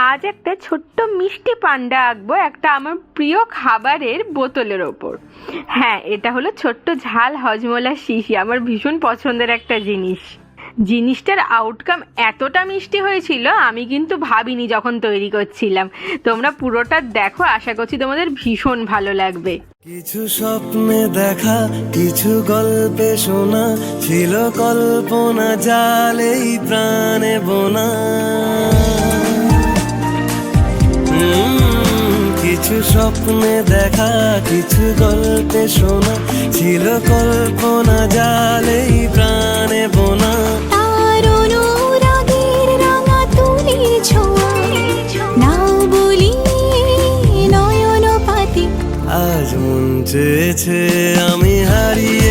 আজ একটা ছোট্ট মিষ্টি পান্ডা আঁকবো একটা আমার প্রিয় খাবারের বোতলের ওপর। হ্যাঁ, এটা হলো ছোট্ট ঝাল হজমোলা শিশি, আমার ভীষণ পছন্দের একটা জিনিস। জিনিসটার আউটকাম এতটা মিষ্টি হয়েছিল আমি কিন্তু ভাবিনি যখন তৈরি করছিলাম। তোমরা পুরোটা দেখো, আশা করছি তোমাদের ভীষণ ভালো লাগবে। কিছু স্বপ্নে দেখা, কিছু গল্পে শোনা, ছিল কল্পনা জালেই প্রাণে বোনা। কিছু স্বপ্নে দেখা, কিছু গল্পে শোনা, ছিল কল্পনা জালেই প্রাণে বোনা। আজ মন চেয়েছে আমি হারিয়ে